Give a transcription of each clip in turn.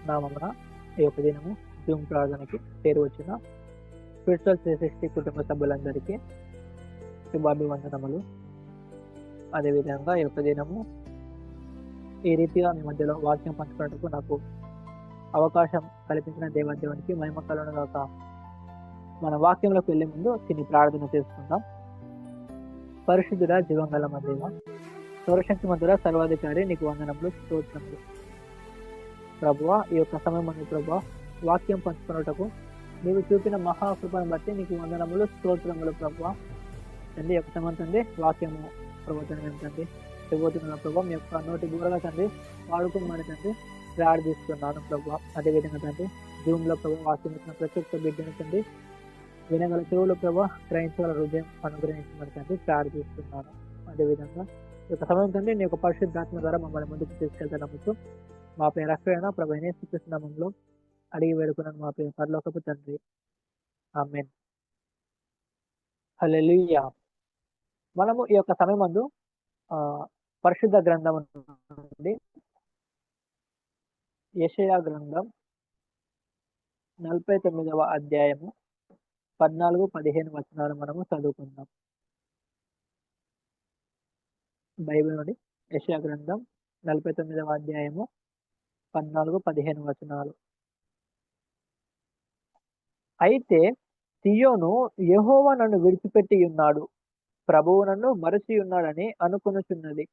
నామమున ఈ యొక్క దినము జూమ్ ప్రార్థనకి పేరు వచ్చిన స్పిరిచువల్ 360 కుటుంబ సభ్యులందరికీ శుభాభివందనములు. అదేవిధంగా ఈ యొక్క దినము ఈ రీతిగా మీ మధ్యలో వాక్యం పంచుకున్నట్టుకు నాకు అవకాశం కల్పించిన దేవాదేవునికి మహిమ కలుగును గాక. మన వాక్యంలోకి వెళ్లే ముందు చిన్ని ప్రార్థన చేసుకుందాం. పరిశుద్ధుడ జీవంగల దేవ, సౌరశక్తి మంతుడ, సర్వాధికారి, నీకు వందనములు, స్తోత్రములు. ప్రభువా, ఈ యొక్క సమయం ప్రభువా వాక్యం పంచుకున్నటకు నీవు చూపిన మహాకృపను బట్టి నీకు వందనములు, స్తోత్రములు. ప్రభువా తండ్రి, యొక్క సమయం తండ్రి వాక్యము ప్రవర్తన ఏంటండి చెబుతున్న ప్రభావ మీ యొక్క నోటి దూరంగా తండ్రి వాడుకోమని తండ్రి ప్రార్థిస్తున్నాను ప్రభావ. అదేవిధంగా తండ్రి జూమ్లో ప్రభావ వాక్యం ఇచ్చిన ప్రతి ఒక్క బిడ్డను తండ్రి వినగల చెవులు ప్రభావ, గ్రహించగల హృదయం అనుగ్రహించమని తండ్రి ప్రార్థిస్తున్నాను. అదేవిధంగా ఈ యొక్క సమయం తండ్రి నీ యొక్క పరిశుద్ధాత్మ ద్వారా మమ్మల్ని ముందుకు తీసుకెళ్తాను. మా పేరు రక్షణ ప్రభు యేసుక్రీస్తునామంలో అడిగి వేడుకున్నాను మా పేరు పరలోకపు తండ్రి, ఆమేన్. హల్లెలూయా. మనము ఈ యొక్క సమయం మందు పరిశుద్ధ గ్రంథం నుండి యెషయా గ్రంథం 49వ అధ్యాయము 14-15 వచనాలు మనము చదువుకుందాం. బైబిల్ నుండి యెషయా గ్రంథం 49వ అధ్యాయము 14-15 వచనాలు. అయితే సియోను యెహోవా నన్ను విడిచిపెట్టి ఉన్నాడు, ప్రభువు నన్ను మరచి ఉన్నాడని అనుకొనుచున్నది.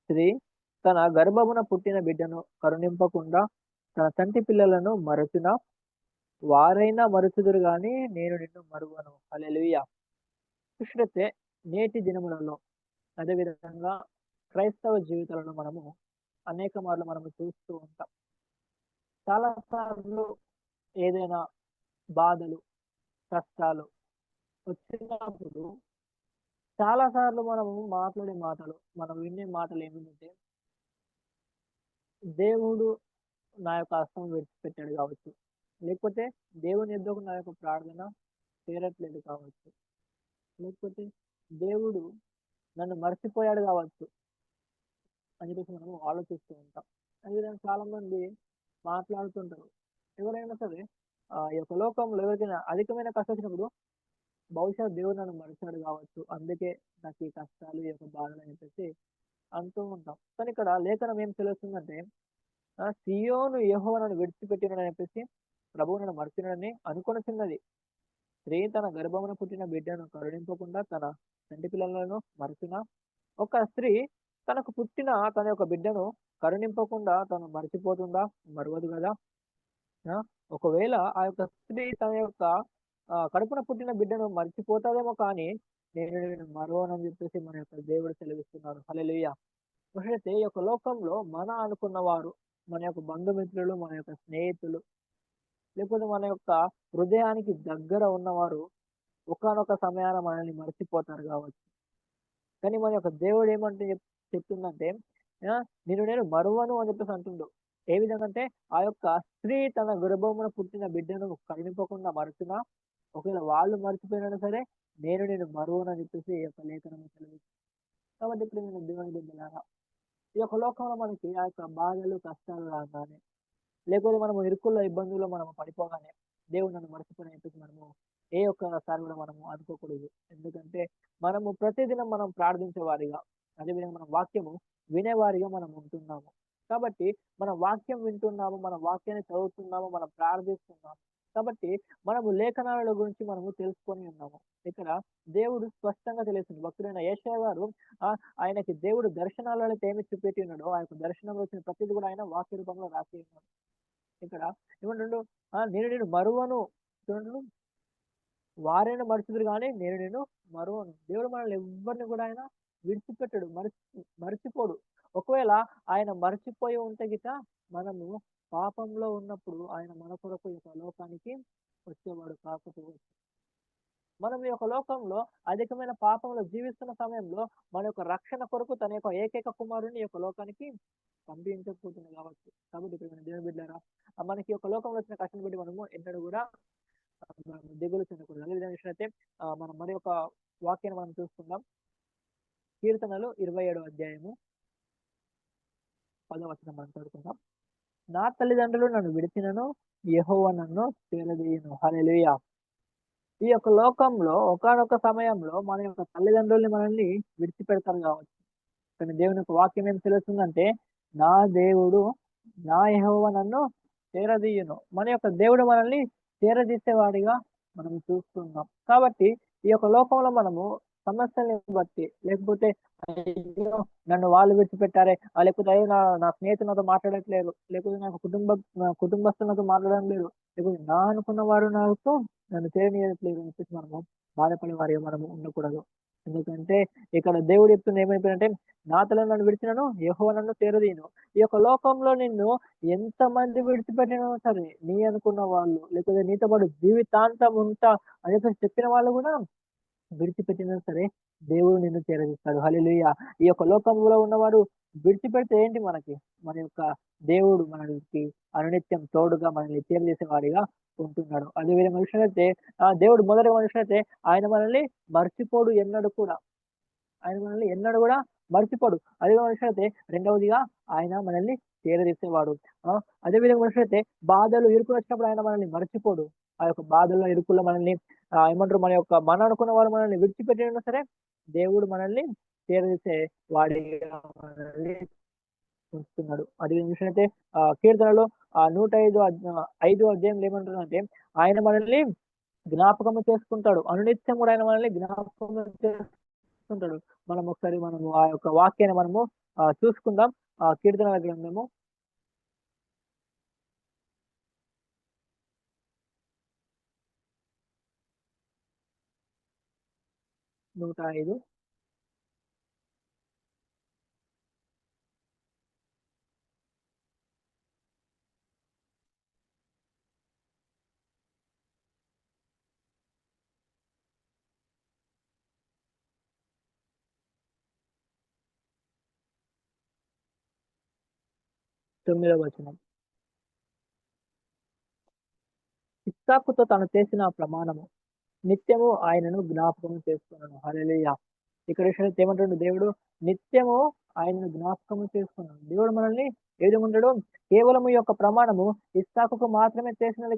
స్త్రీ తన గర్భమున పుట్టిన బిడ్డను కరుణింపకుండా తన తంటి పిల్లలను మరచునా, వారైనా మరుచుదురు గాని నేను నిన్ను మరువను. హల్లెలూయా. చూసినట్లయితే నేటి దినములలో అదేవిధంగా క్రైస్తవ జీవితాలను మనము అనేక మార్లు మనము చూస్తూ ఉంటాం. చాలా సార్లు ఏదైనా బాధలు, కష్టాలు వచ్చినప్పుడు చాలా సార్లు మనము మాట్లాడే మాటలు, మనం వినే మాటలు ఏమిటంటే, దేవుడు నా యొక్క హస్తం విడిచిపెట్టాడు కావచ్చు, లేకపోతే దేవుని ఎద్దకు నా యొక్క ప్రార్థన చేరట్లేదు కావచ్చు, లేకపోతే దేవుడు నన్ను మర్చిపోయాడు కావచ్చు అని చెప్పేసి మనము ఆలోచిస్తూ ఉంటాం. అదేవిధంగా చాలా మంది మాట్లాడుతుంటారు. ఎవరైనా సరే ఈ యొక్క లోకంలో ఎవరికైనా అధికమైన కష్టం వచ్చినప్పుడు బహుశా దేవుడు నన్ను మరిచాడు కావచ్చు, అందుకే నాకు ఈ కష్టాలు, ఈ యొక్క బాధలు అని చెప్పేసి అంటూ ఉంటాం. కానీ ఇక్కడ లేఖనం ఏం తెలుస్తుందంటే, సియోను యెహోవా నన్ను విడిచిపెట్టినని చెప్పేసి ప్రభువు నన్ను మరిచినని అనుకొనుచున్నది. స్త్రీ తన గర్భమున పుట్టిన బిడ్డను కరుణింపకుండా తన తండ్రి పిల్లలను మరచునా. ఒక స్త్రీ తనకు పుట్టిన తన యొక్క బిడ్డను కరుణింపకుండా తను మర్చిపోతుందా? మరవదు కదా. ఒకవేళ ఆ యొక్క స్త్రీ తన యొక్క కడుపున పుట్టిన బిడ్డను మర్చిపోతాదేమో, కానీ నేను మరవనని చెప్పేసి మన యొక్క దేవుడు సెలవిస్తున్నారు. హల్లెలూయా. అయితే ఈ యొక్క లోకంలో మన అనుకున్న వారు, మన యొక్క బంధుమిత్రులు, మన యొక్క స్నేహితులు, లేకపోతే మన యొక్క హృదయానికి దగ్గర ఉన్నవారు ఒకానొక సమయాన మనల్ని మర్చిపోతారు కావచ్చు. కానీ మన యొక్క దేవుడు ఏమంటే చెప్తుందంటే, నేను మరువను అని చెప్పేసి అంటుండు. ఏ విధంగా అంటే, ఆ యొక్క స్త్రీ తన గర్భమున పుట్టిన బిడ్డను కరుణింపకుండా మరచునా, ఒకవేళ వాళ్ళు మర్చిపోయినా సరే నేను మరువను అని చెప్పేసి ఈ యొక్క లేఖనం సెలవిస్తుంది. కాబట్టి ఇప్పుడు నేను దేవుని బిడ్డలారా, ఈ యొక్క లోకంలో మనకి ఆ యొక్క బాధలు, కష్టాలు రాగానే, లేకపోతే మనము ఇరుకుల్లో, ఇబ్బందుల్లో మనము పడిపోగానే దేవుడు నన్ను మర్చిపోయిన చెప్పేసి మనము ఏ ఒక్కసారి కూడా మనము అనుకోకూడదు. ఎందుకంటే మనము ప్రతిదినం మనం ప్రార్థించే వారిగా, అదేవిధంగా మన వాక్యము వినేవారిగా మనం ఉంటున్నాము. కాబట్టి మన వాక్యం వింటున్నాము, మన వాక్యాన్ని చదువుతున్నాము, మనం ప్రార్థిస్తున్నాము. కాబట్టి మనము లేఖనాల గురించి మనము తెలుసుకొని ఉన్నాము. ఇక్కడ దేవుడు స్పష్టంగా తెలియజేస్తుంది. భక్తుడైన యెషయా గారు ఆయనకి దేవుడు దర్శనాలలో ఏమి చూపెట్టి ఉన్నాడో, ఆ యొక్క దర్శనంలో వచ్చిన ప్రతిదీ కూడా ఆయన వాక్య రూపంలో రాసి ఉన్నాడు. ఇక్కడ ఏమంటుండు, నేను మరువను. చూడండి, వారైనా మరుచుదురు కానీ నేను మరువను. దేవుడు మనల్ని ఎవ్వరిని కూడా ఆయన విడిచిపెట్టడు, మర్చిపోడు. ఒకవేళ ఆయన మర్చిపోయి ఉంటే గిట మనము పాపంలో ఉన్నప్పుడు ఆయన మన కొరకు ఈ యొక్క లోకానికి వచ్చేవాడు కాకపోవచ్చు. మనం ఈ యొక్క లోకంలో అధికమైన పాపంలో జీవిస్తున్న సమయంలో మన యొక్క రక్షణ కొరకు తన యొక్క ఏకైక కుమారుని యొక్క లోకానికి పంపించకపోతుంది కావచ్చు. కాబట్టి ఇక్కడ దేవుని బిడ్డలారా, మనకి ఒక లోకంలో వచ్చిన కష్టం బట్టి మనము ఎన్నడూ కూడా దిగులు చెందకూడదు. అదేవిధంగా చూసినట్లయితే మనం మరి ఒక వాక్యాన్ని మనం చూసుకుందాం. కీర్తనలు 27వ అధ్యాయము 10వ వచనం మనం చదువుకుందాం. నా తల్లిదండ్రులు నన్ను విడిచినను యెహోవా నన్ను చేరదీయును. హల్లెలూయా. ఈ యొక్క లోకంలో ఒకానొక సమయంలో మన యొక్క తల్లిదండ్రుల్ని మనల్ని విడిచిపెడతారు కావచ్చు. కానీ దేవుని యొక్క వాక్యం ఏం తెలుస్తుందంటే, నా దేవుడు, నా యెహోవా నన్ను చేరదీయును. మన యొక్క దేవుడు మనల్ని చేరదీసేవాడిగా మనం చూస్తున్నాం. కాబట్టి ఈ యొక్క లోకంలో మనము సమస్యల్ని బట్టి, లేకపోతే అయ్యో! నన్ను వాళ్ళు విడిచిపెట్టారే, లేకపోతే అయ్యో! నా నా స్నేహితులు నాతో మాట్లాడట్లేరు, లేకపోతే నాకు నా కుటుంబస్తులు నాతో మాట్లాడడం లేదు, లేకపోతే నా అనుకున్న వారు నాతో నన్ను చేరనీయట్లేదు అని చెప్పేసి మనము బాధపడే వారిగా మనము ఉండకూడదు. ఎందుకంటే ఇక్కడ దేవుడు చెప్తుంది ఏమైపోయిందంటే, నా తల నన్ను విడిచినను యెహోవా నన్ను చేరదీయును. ఈ యొక్క లోకంలో నిన్ను ఎంతమంది విడిచిపెట్టినా సరే, నీ అనుకున్న వాళ్ళు, లేకపోతే నీతో పాటు జీవితాంతం ఉంటా అని చెప్పేసి చెప్పిన వాళ్ళు గూడా విడిచిపెట్టినా సరే దేవుడు నిన్ను చేరదీస్తాడు. హల్లెలూయా. ఈ యొక్క లోకంలో ఉన్నవాడు విడిచిపెడితే ఏంటి మనకి? మన యొక్క దేవుడు మనకి అనునిత్యం తోడుగా మనల్ని చేరదీసేవాడిగా ఉంటున్నాడు. అదే విధంగా చూసినట్లయితే దేవుడు మొదటి మనుషులైతే ఆయన మనల్ని మర్చిపోడు ఎన్నడూ కూడా. ఆయన మనల్ని ఎన్నడూ గూడా మర్చిపోడు. అదే మనిషైతే రెండవదిగా ఆయన మనల్ని చేరదీసేవాడు. ఆ! అదే విధంగా మనిషైతే బాధలు, ఇరుకులొచ్చినప్పుడు ఆయన మనల్ని మర్చిపోడు. ఆ యొక్క బాధల్లో, ఇరుకుల్లో మనల్ని ఏమంటారు మన అనుకున్న వారు మనల్ని విడిచిపెట్టినా సరే, దేవుడు మనల్ని చేరదీసే వాడిగా మనల్ని ఉంచుతున్నాడు. అదే చూసినట్టయితే కీర్తనలో 105 5 అధ్యాయంలో ఏమంటున్నారంటే, ఆయన మనల్ని జ్ఞాపకము చేసుకుంటాడు. అనునిత్యం గూడా ఆయన మనల్ని జ్ఞాపకము చేసుకుంటాడు. మనము ఆ యొక్క వాక్యాన్ని మనము చూసుకుందాం. కీర్తనల గ్రంథము 105 9వ వచనం. ఇస్సాకుతో తను చేసిన ప్రమాణము నిత్యము ఆయనను జ్ఞాపకం చేసుకున్నాను. హల్లెలూయా. ఇక్కడ చూసినట్లయితే ఏమంటుండు దేవుడు, నిత్యము ఆయనను జ్ఞాపకము చేసుకున్నాడు. దేవుడు మనల్ని ఏ విధంగా ఉంటాడు? కేవలం ఈ యొక్క ప్రమాణము ఇస్సాకుకు మాత్రమే చేసినది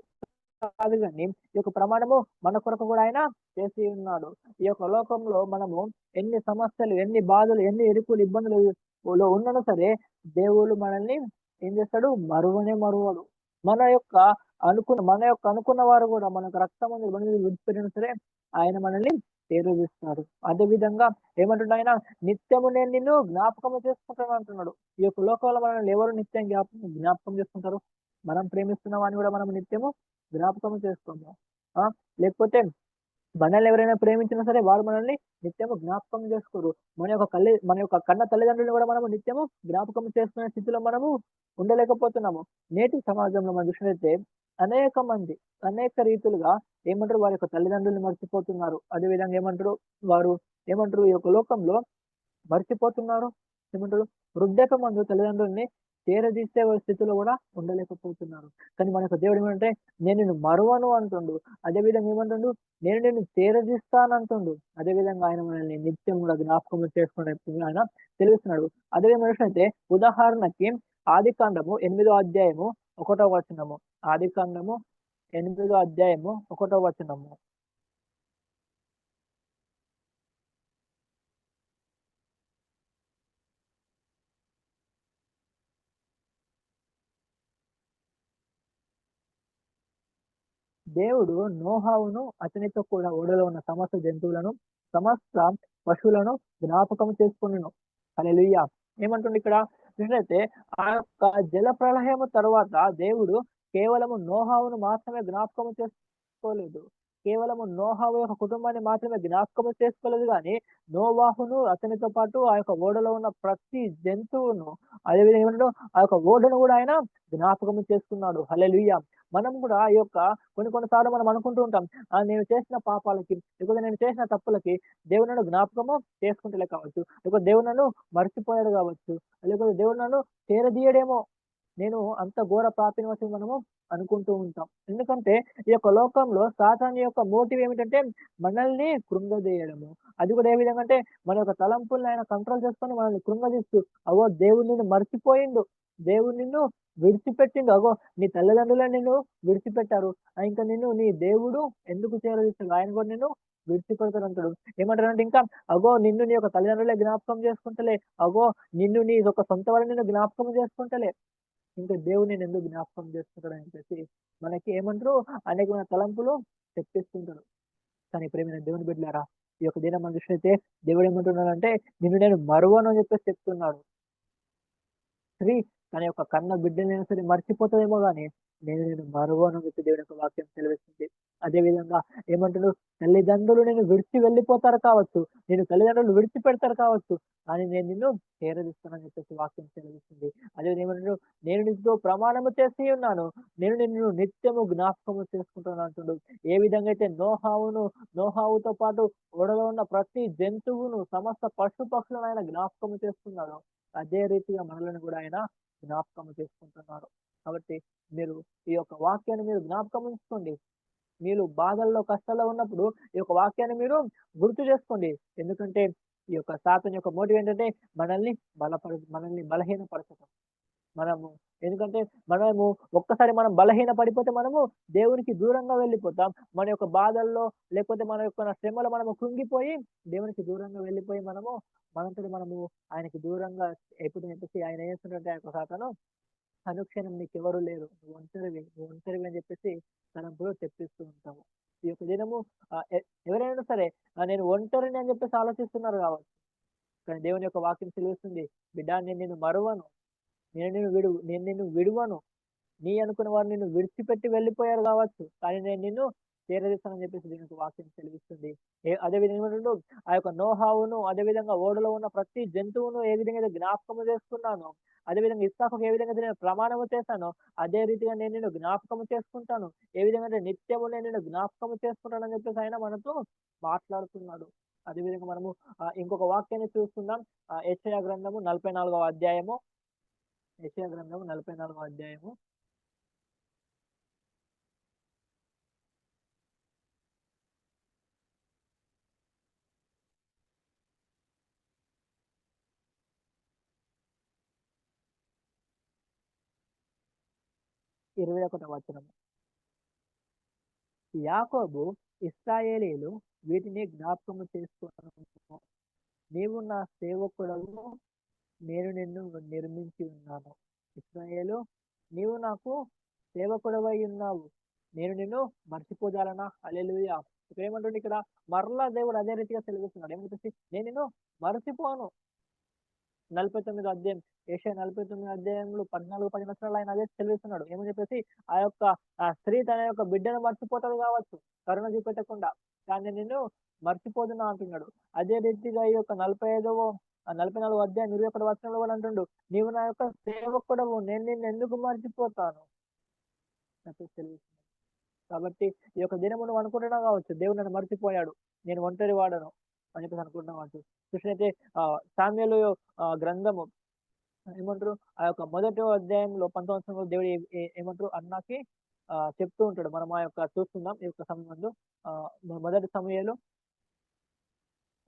కాదు గాని, ఈ యొక్క ప్రమాణము మన కొరకు కూడా ఆయన చేసి ఉన్నాడు. ఈ యొక్క లోకంలో మనము ఎన్ని సమస్యలు, ఎన్ని బాధలు, ఎన్ని ఇరుకులు, ఇబ్బందులు లో ఉన్నను సరే, దేవుడు మనల్ని ఏం చేస్తాడు? మరువనే మరువడు. మన యొక్క అనుకున్న వారు కూడా మనకు రక్తమందు బంధువులు విడిచిపెట్టినా సరే, ఆయన మనల్ని చేరదీస్తాడు. అదే విధంగా ఏమంటుండు ఆయన? నిత్యము నేను నిన్ను జ్ఞాపకము చేసుకుంటాను అంటున్నాడు. ఈ యొక్క లోకంలో మనల్ని ఎవరు నిత్యం జ్ఞాపకం చేసుకుంటారు? మనం ప్రేమిస్తున్న వాడిని కూడా మనం నిత్యము జ్ఞాపకం చేసుకోము. ఆ! లేకపోతే మనల్ని ఎవరైనా ప్రేమించినా సరే వారు మనల్ని నిత్యము జ్ఞాపకం చేసుకోరు. మన యొక్క కన్న తల్లిదండ్రులను కూడా మనము నిత్యము జ్ఞాపకం చేసుకునే స్థితిలో మనము ఉండలేకపోతున్నాము. నేటి సమాజంలో మనం చూసినట్లయితే అనేక మంది అనేక రీతులుగా ఏమంటారు? వారి యొక్క తల్లిదండ్రుల్ని మర్చిపోతున్నారు. అదే విధంగా వారు ఈ యొక్క లోకంలో మర్చిపోతున్నారు. ఏమంటారు? వృద్ధాప్యమందు తల్లిదండ్రుల్ని చేరదీసే స్థితిలో గూడా ఉండలేకపోతున్నారు. కానీ మన యొక్క దేవుడు ఏమంటే, నేను నిన్ను మరువను అంటుండు. అదే విధంగా ఏమంటుండు? నేను నిన్ను చేరదీస్తానంటుండు. అదే విధంగా ఆయన మనల్ని నిత్యం గూడా జ్ఞాపకం చేసుకునే ఆయన తెలుస్తున్నాడు. అదే విధంగా చూసినట్లయితే ఉదాహరణకి ఆదికాండము 8వ అధ్యాయము 1వ వచనము. ఆదికాండము 8వ అధ్యాయము 1వ వచనము. దేవుడు నోహావును అతనితో కూడా ఓడలో ఉన్న సమస్త జంతువులను, సమస్త పశువులను జ్ఞాపకం చేసుకొనెను. హల్లెలూయా. ఏమంటుండు ఇక్కడ? చూసినట్లయితే ఆ యొక్క జల ప్రళయము తరువాత దేవుడు కేవలము నోహావును మాత్రమే జ్ఞాపకం చేసుకోలేదు. కేవలము నోహావు యొక్క కుటుంబాన్ని మాత్రమే జ్ఞాపకం చేసుకోలేదు గానీ, నోవాహును అతనితో పాటు ఆ యొక్క ఓడలో ఉన్న ప్రతి జంతువును, అదేవిధంగా ఏమంటాడు? ఆ యొక్క ఓడను గూడా ఆయన జ్ఞాపకం చేసుకున్నాడు. హల్లెలూయా. మనం గూడా ఈ యొక్క కొన్ని సార్లు మనం అనుకుంటూ ఉంటాం. నేను చేసిన పాపాలకి, లేకపోతే నేను చేసిన తప్పులకి దేవుడు నన్ను జ్ఞాపకము చేసుకుంటలే కావచ్చు. లేకపోతే దేవుడు నన్ను మర్చిపోయాడు గావచ్చు. లేకపోతే దేవుడు నన్ను చేరదీయడేమో. నేను అంత ఘోర పాపినమని మనము అనుకుంటూ ఉంటాం. ఎందుకంటే ఈ యొక్క లోకంలో సాతాను యొక్క మోటివ్ ఏమిటంటే మనల్ని కృంగదీయడము. అది కూడా ఏ విధంగా అంటే మన యొక్క తలంపుల్ని ఆయన కంట్రోల్ చేసుకొని మనల్ని కృంగదీస్తూ, అగో దేవుడు నిన్ను మర్చిపోయిండు. దేవుడు నిన్ను విడిచిపెట్టిండు. అగో నీ తల్లిదండ్రులే నిన్ను విడిచిపెట్టారు. ఇంక నిన్ను నీ దేవుడు ఎందుకు చేరదీస్తాడు? ఆయన కూడా నిన్ను విడిచిపెడతాడంటాడు. ఏమంటాడంటే ఇంకా, అగో నిన్ను నీ యొక్క తల్లిదండ్రులే జ్ఞాపకం చేసుకుంటలే. అగో నిన్ను నీ యొక్క సొంత వాళ్ళు నిన్ను జ్ఞాపకం చేసుకుంటలే. ఇంకా దేవుడు నిన్నెందుకు జ్ఞాపకం చేసుకుంటాడని చెప్పేసి మనకి ఏమంటారు అనేకమైన తలంపులు తెప్పిస్తుంటారు. కానీ ప్రియమైన దేవుని బిడ్డలారా, ఈ యొక్క దినం మనం చూసినట్టయితే దేవుడు ఏమంటున్నాడంటే, నిన్ను నేను మరువను అని చెప్పేసి చెప్తున్నాడు. స్త్రీ తన యొక్క కన్న బిడ్డలైనా సరే మర్చిపోతదేమో గాని, నేను మరువను అని చెప్పి దేవుని యొక్క వాక్యం సెలవిస్తుంది. అదే విధంగా ఏమంటాడు, తల్లిదండ్రులు నిన్ను విడిచి వెళ్ళిపోతారు కావచ్చు. నిన్ను తల్లిదండ్రులు విడిచిపెడతారు కావచ్చు. కానీ నేను నిన్ను చేరదీస్తానని చెప్పేసి వాక్యం సెలవిస్తుంది. అదేవిధంగా ఏమంటాడు, నేను నీతో ప్రమాణము చేసి ఉన్నాను. నేను నిన్ను నిత్యము జ్ఞాపకము చేసుకుంటాను అంటుడు. ఏ విధంగా అయితే నోహావుతో పాటు ఓడలో ఉన్న ప్రతి జంతువును, సమస్త పశు పక్షులను ఆయన జ్ఞాపకము చేసుకున్నాడో, అదే రీతిగా మనలను కూడా ఆయన జ్ఞాపకం చేసుకుంటున్నారు. కాబట్టి మీరు ఈ యొక్క వాక్యాన్ని మీరు జ్ఞాపకం ఉంచుకోండి. మీరు బాధల్లో, కష్టాల్లో ఉన్నప్పుడు ఈ యొక్క వాక్యాన్ని మీరు గుర్తు చేసుకోండి. ఎందుకంటే ఈ యొక్క సాతాను యొక్క మోటివ్ ఏంటంటే మనల్ని మనల్ని బలహీనపరచడం. మనము ఎందుకంటే మనము ఒక్కసారి మనం బలహీన పడిపోతే మనము దేవునికి దూరంగా వెళ్ళిపోతాం. మన యొక్క బాధల్లో లేకపోతే మన యొక్క శ్రమలో మనము కృంగిపోయి దేవునికి దూరంగా వెళ్ళిపోయి మనంతట మనము ఆయనకి దూరంగా అయిపోతాం చెప్పేసి ఆయన ఏం చేస్తుండంటే ఆ యొక్క సాతాను అనుక్షణం నీకెవరు లేరు. నువ్వు ఒంటరివి అని చెప్పేసి తలంపులు తెప్పిస్తూ ఉంటాము. ఈ యొక్క దినము ఎవరైనా సరే నేను ఒంటరిని అని చెప్పేసి ఆలోచిస్తున్నారు కావచ్చు. కానీ దేవుని యొక్క వాక్యం సెలవిస్తుంది, బిడ్డ నేను నిన్ను విడువను. నీ అనుకున్న వారు నిన్ను విడిచిపెట్టి వెళ్ళిపోయారు కావచ్చు. కానీ నేను నిన్ను చేరదీస్తానని చెప్పేసి దీనికి వాక్యం సెలవిస్తుంది. అదే విధంగా ఏమంటుండు, ఆ యొక్క నోహావును అదే విధంగా ఓడలో ఉన్న ప్రతి జంతువును ఏ విధంగా అయితే జ్ఞాపకము చేసుకున్నానో, అదే విధంగా ఇస్సాకుకు ఏ విధంగా అయితే నేను ప్రమాణము చేశానో, అదే రీతిగా నేను నిన్ను జ్ఞాపకము చేసుకుంటాను. ఏ విధంగా అంటే నిత్యము నేను నిన్ను జ్ఞాపకము చేసుకుంటానని చెప్పేసి ఆయన మనతో మాట్లాడుతున్నాడు. అదే విధంగా మనము ఇంకొక వాక్యాన్ని చూసుకుందాం. యెషయా గ్రంథము 44వ అధ్యాయము. యెషయా గ్రంథము 44వ అధ్యాయము. 21వ వచనం. యాకోబు, ఇశ్రాయేలీయులు వీటిని జ్ఞాపకము చేసుకొనుము. నీవు నా సేవకుడవు, నేను నిన్ను నిర్మించి ఉన్నాను. ఇశ్రాయేలు, నీవు నాకు సేవకుడవై ఉన్నావు. నేను నిన్ను మర్చిపోజాలనా? హల్లెలూయా! ఇక్కడ ఏమంటుండు ఇక్కడ మరలా దేవుడు అదే రీతిగా సెలవిస్తున్నాడు. ఏమని నేను నిన్ను మరచిపోను. 49 అధ్యాయం యెషయా 49 అధ్యాయంలో 14, 15 వచనాల్లో ఆయన అదే సెలవిస్తున్నాడు. ఏమని చెప్పేసి ఆ యొక్క స్త్రీ తన యొక్క బిడ్డను మర్చిపోతది కావచ్చు కరుణ చూపెట్టకుండా. కానీ నిన్ను మర్చిపోదునా అంటున్నాడు. అదే రీతిగా ఈ యొక్క 44వ అధ్యాయం 21 వచనంలో కూడా అంటుండు. నీవు నా యొక్క సేవకుడవు, నేను నిన్నెందుకు మర్చిపోతాను అని చెప్పేసి సెలవిస్తున్నాడు. కాబట్టి ఈ యొక్క దినము నువ్వు అనుకుంటున్నావు కావచ్చు, దేవుడు నన్ను మర్చిపోయాడు. నేను ఒంటరి వాడను అని చెప్పేసి అనుకుంటున్నావు కావచ్చు. చూసినైతే సామ్యుయేలు గ్రంథము ఏమంటారు ఆ యొక్క మొదటి అధ్యాయంలో 19వ వచనంలో దేవుడు ఏమంటారు అన్నకి చెప్తూ ఉంటాడు. మనం ఆ యొక్క చూస్తున్నాం ఈ యొక్క సమయంలో మొదటి సమూయేలు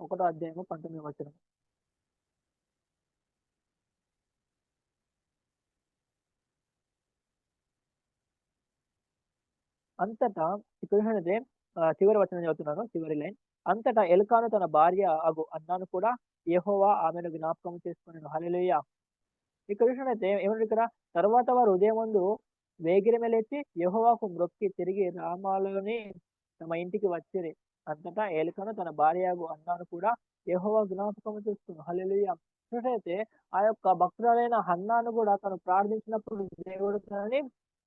1వ అధ్యాయము 19వ వచనం. అంతటా ఇక్కడ చూసినట్లయితే చివరి వచనం చదువుతున్నాను, చివరి లైన్. అంతటా ఎల్కాను తన భార్య అగు అన్నాను కూడా యెహోవా ఆమెను జ్ఞాపకం చేసుకొనెను. హల్లెలూయా! ఇక్కడ చూసినట్లయితే ఏమంటారు ఇక్కడ, తర్వాత వారు ఉదయమందు వేగిరమె లేచి యెహోవాకు మ్రొక్కి తిరిగి రామాలోని తమ ఇంటికి వచ్చిరి. అంతటా ఎలుకను తన భార్యగు హన్నాను కూడా యెహోవా జ్ఞాపకం చేసుకును. హల్లెలూయా! చూసినట్లయితే ఆ యొక్క భక్తురాలైన హన్నాను కూడా తను ప్రార్థించినప్పుడు దేవుడు తనని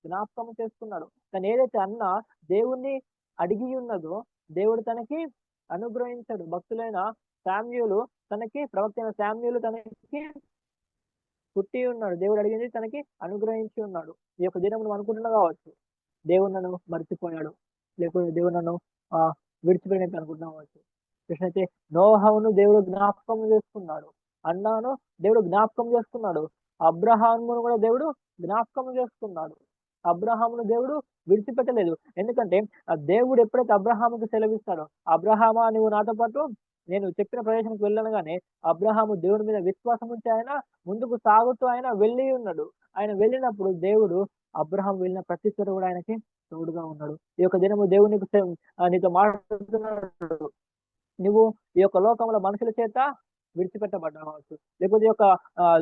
జ్ఞాపకం చేసుకున్నాడు. తను ఏదైతే అన్న దేవుణ్ణి అడిగి ఉన్నదో దేవుడు తనకి అనుగ్రహించాడు. భక్తులైన ప్రవక్త అయిన శామ్యూలు తనకి పుట్టి ఉన్నాడు. దేవుడు అడిగింది తనకి అనుగ్రహించి ఉన్నాడు. ఈ యొక్క దినం నువ్వు అనుకుంటున్నావు కావచ్చు, దేవుడు నన్ను మర్చిపోయాడు, లేకపోతే దేవుడు నన్ను విడిచిపోయినట్టు అనుకుంటున్నావు కావచ్చు. చూసినైతే నోహవును దేవుడు జ్ఞాపకం చేసుకున్నాడు. అన్నాను దేవుడు జ్ఞాపకం చేసుకున్నాడు. అబ్రహామును కూడా దేవుడు జ్ఞాపకం చేసుకున్నాడు. అబ్రహామును దేవుడు విడిచిపెట్టలేదు. ఎందుకంటే ఆ దేవుడు ఎప్పుడైతే అబ్రహాముకు సెలవిస్తాడో, "అబ్రహామా నువ్వు నాతో పాటు నేను చెప్పిన ప్రదేశానికి వెళ్ళనగానే" అబ్రహాము దేవుని మీద విశ్వాసం ఉంచి ఆయన ముందుకు సాగుతూ ఆయన వెళ్ళి ఉన్నాడు. ఆయన వెళ్ళినప్పుడు దేవుడు అబ్రహాం వెళ్ళిన ప్రతి చోట కూడా ఆయనకి తోడుగా ఉన్నాడు. ఈ యొక్క దినము దేవుడు నీతో మాట్లాడుతున్నాడు. నువ్వు ఈ యొక్క లోకంలో మనుషుల చేత విడిచిపెట్టబడ్డావు కావచ్చు. లేకపోతే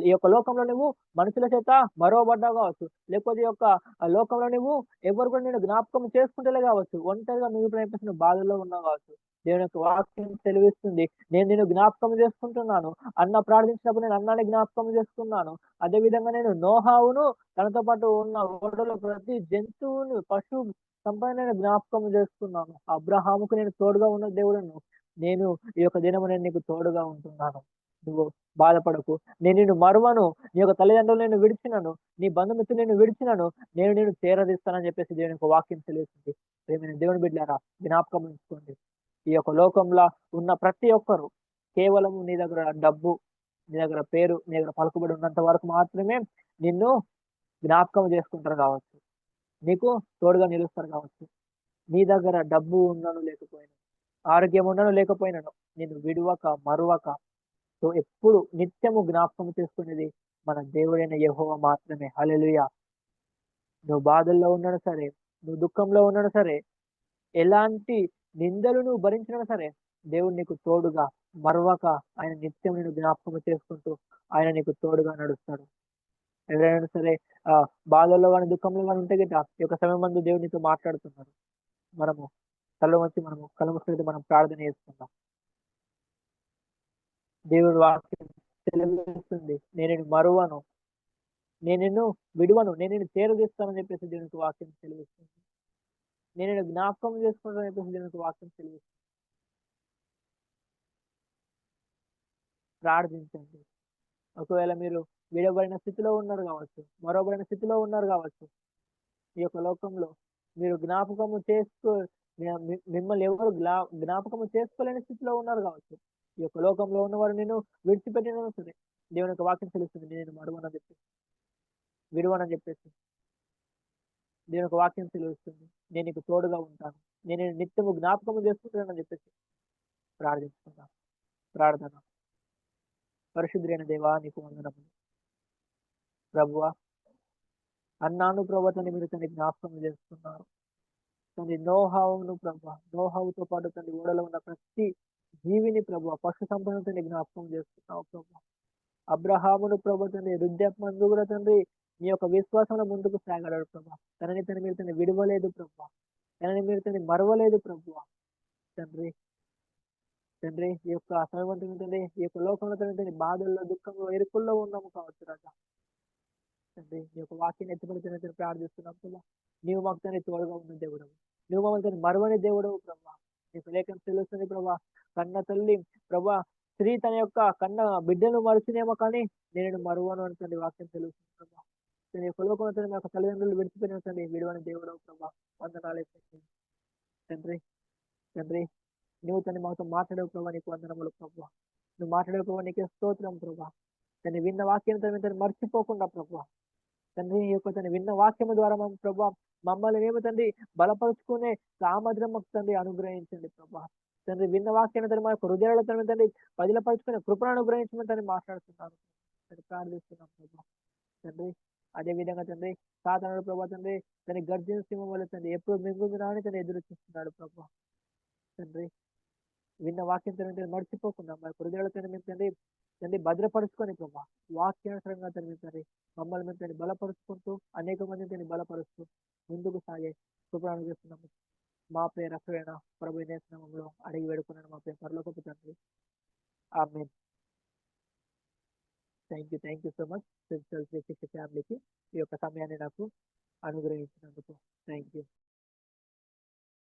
ఈ యొక్క లోకంలో నువ్వు మనుషుల చేత మరువబడ్డావు కావచ్చు. లేకపోతే ఈ యొక్క లోకంలో నువ్వు ఎవరు కూడా నిన్ను జ్ఞాపకం చేసుకుంటలే కావచ్చు. ఒంటరిగా మిగిలిపోయిన నువ్వు బాధల్లో ఉన్నావు కావచ్చు. దేవుని యొక్క వాక్యం సెలవిస్తుంది. నేను నిన్ను జ్ఞాపకం చేసుకుంటున్నాను. అన్న ప్రార్థించినప్పుడు నేను అన్నాన్ని జ్ఞాపకం చేసుకున్నాను. అదే విధంగా నేను నోహావును తనతో పాటు ఉన్న ఓడలో ప్రతి జంతువును, పశు సంపదనైన జ్ఞాపకం చేసుకున్నాను. అబ్రహాముకు నేను తోడుగా ఉన్న దేవుడను. నేను ఈ యొక్క దినము నేను నీకు తోడుగా ఉంటున్నాను. నువ్వు బాధపడకు. నేను నిన్ను మరువను. నీ యొక్క తల్లిదండ్రులు నిన్ను విడిచినను. నీ బంధుమిత్రులు నిన్ను విడిచినను. నేను నిన్ను చేరదీస్తానని చెప్పేసి దేవుని యొక్క వాక్యం తెలియజేస్తుంది. ప్రియమైన దేవుని బిడ్డలారా జ్ఞాపకం ఉంచుకోండి. ఈ యొక్క లోకంలో ఉన్న ప్రతి ఒక్కరు కేవలం నీ దగ్గర డబ్బు, నీ దగ్గర పేరు, నీ దగ్గర పలుకుబడి ఉన్నంత వరకు మాత్రమే నిన్ను జ్ఞాపకం చేసుకుంటారు కావచ్చు. నీకు తోడుగా నిలుస్తారు కావచ్చు. నీ దగ్గర డబ్బు ఉన్నను లేకపోయినా, ఆరోగ్యం ఉన్నను లేకపోయినను నిన్ను విడువక, మరువక ఎప్పుడు నిత్యము జ్ఞాపకం చేసుకునేది మన దేవుడైన యెహోవా మాత్రమే. హల్లెలూయా! నువ్వు బాధల్లో ఉన్నను సరే, నువ్వు దుఃఖంలో ఉన్నను సరే, ఎలాంటి నిందలు నువ్వు భరించినా సరే, దేవుడు నీకు తోడుగా, మరువక ఆయన నిత్యం నిన్ను జ్ఞాపకం చేసుకుంటూ ఆయన నీకు తోడుగా నడుస్తాడు. ఎవరైనా సరే బాధల్లో గాని, దుఃఖంలో గాని ఉంటే గిట్ట ఈ యొక్క సమయమందు దేవుడు నీతో మాట్లాడుతున్నాడు. మనము కళ్ళు వంచి మనము కళ్ళు మూసుకొని మనం ప్రార్థన చేసుకుందాం. దేవుడి వాక్యం సెలవిస్తుంది. నేను నిన్ను మరువను. నేను నిన్ను విడువను. నేను నిన్ను చేరదీస్తానని చెప్పేసి దేవునికి వాక్యం సెలవిస్తుంది. నేను నిన్ను జ్ఞాపకం చేసుకుంటానని చెప్పేసి దేవునికి వాక్యం సెలవిస్తుంది. ప్రార్థించండి. ఒకవేళ మీరు విడబడిన స్థితిలో ఉన్నారు కావచ్చు. మరోబడిన స్థితిలో ఉన్నారు కావచ్చు. ఈ యొక్క లోకంలో మీరు జ్ఞాపకము చేసుకో మిమ్మల్ని ఎవరు జ్ఞాపకము చేసుకోలేని స్థితిలో ఉన్నారు కావచ్చు. ఈ యొక్క లోకంలో ఉన్నవారు నేను విడిచిపెట్టినా సరే దేవుని యొక్క వాక్యం తెలుస్తుంది. నేను మరువనని చెప్పేసి, విడువనని చెప్పేసి దేవుని యొక్క వాక్యం తెలుస్తుంది. నేను నీకు తోడుగా ఉంటాను. నేను నిత్యము జ్ఞాపకము చేసుకుంటానని చెప్పేసి ప్రార్థించుకుంటాను. ప్రార్థన. పరిశుద్ధుడైన దేవా నీకు వందనములు. ప్రభువా అన్నాను ప్రభువా తండ్రి మీరు తండ్రి జ్ఞాపకం చేసుకున్నారు. తండ్రి నోహావును ప్రభువా, నోహావుతో పాటు తండ్రి ఓడలో ఉన్న ప్రతి జీవిని ప్రభువా, పశు సంపదను తండ్రి జ్ఞాపకం చేసుకున్నావు ప్రభువా. అబ్రహామును ప్రభువా తండ్రి వృద్ధాప్యమందు కూడా తండ్రి మీ యొక్క విశ్వాసంలో ముందుకు సాగాడు ప్రభా. తనని తను మీరు తండ్రి విడవలేదు ప్రభా. తనని మీరు తండ్రి మరవలేదు ప్రభువా. తండ్రి తండ్రి ఈ యొక్క సమయవంతుని తండ్రి ఈ యొక్క లోకంలో తండ్రి బాధల్లో, దుఃఖంలో, ఎరుకుల్లో ఉన్నాము కావచ్చు రాజా. తండ్రి నీ యొక్క వాక్యాన్ని ఎత్తుపడితే ప్రార్థిస్తున్నాం ప్రభా. నీవు మాకు తండ్రి తోడుగా ఉన్న దేవుడవు. నువ్వు మమ్మల్ని తండ్రి మరువని దేవుడవు ప్రభా. నీకు లేఖనం తెలుస్తుంది ప్రభా. కన్న తల్లి ప్రభా, స్త్రీ తన యొక్క కన్న బిడ్డను మరుచునేమో కానీ నేను మరువను అని తండ్రి వాక్యం తెలుస్తుంది ప్రభా. నీ యొక్క లోకంలో తండ్రి మా యొక్క తల్లిదండ్రులు విడిచిపోయిన తండ్రి విడువని దేవుడవు ప్రభా. వందనాలు తండ్రి. తండ్రి నువ్వు తండ్రి మాతో మాట్లాడవు ప్రభా, నీకు వందనములు ప్రభా. నువ్వు మాట్లాడవు ప్రభా, నీకే స్తోత్రం ప్రభా. తండ్రి విన్న వాక్యం తండ్రి మర్చిపోకుండా ప్రభా. తండ్రి ఈ యొక్క తండ్రి విన్న వాక్యము ద్వారా ప్రభా మమ్మల్ని మేము తండ్రి బలపరుచుకునే సామర్థ్యం మాకు తండ్రి అనుగ్రహించండి ప్రభా. తండ్రి విన్న వాక్యాన్ని తండ్రి మా యొక్క హృదయాల తండ్రి బదిలపరుచుకునే కృపను అనుగ్రహించమని తండ్రి మాట్లాడుతున్నాను. తండ్రి ప్రార్థిస్తున్నాం ప్రభా. తండ్రి అదే విధంగా తండ్రి సాతానుడు ప్రభా తండ్రి తన గర్జన సింహం వల్ల తండ్రి ఎప్పుడు మింగుందిరా అని తను ఎదురు చూస్తున్నాడు ప్రభా. తండ్రి విన్న వాక్యం తండ్రి మర్చిపోకుండా మా హృదయాల తండ్రి తండ్రి తండ్రి భద్రపరుచుకొని ప్రభా వాక్యానుసరంగా తండ్రి తండ్రి మమ్మల్ని మేము తండ్రి బలపరుచుకుంటూ అనేక మందిని తండ్రి బలపరుస్తూ ముందుకు సాగే కృపను చేస్తున్నాము. మా పేరు రక్షణ ప్రభు నేత్రంలో అడిగి వేడుకున్నాను మా పేరు పరలోకపు తండ్రి. ఆమేన్. థ్యాంక్ యూ సో మచ్ ఫ్యామిలీకి ఈ యొక్క సమయాన్ని నాకు అనుగ్రహించినందుకు. Thank you.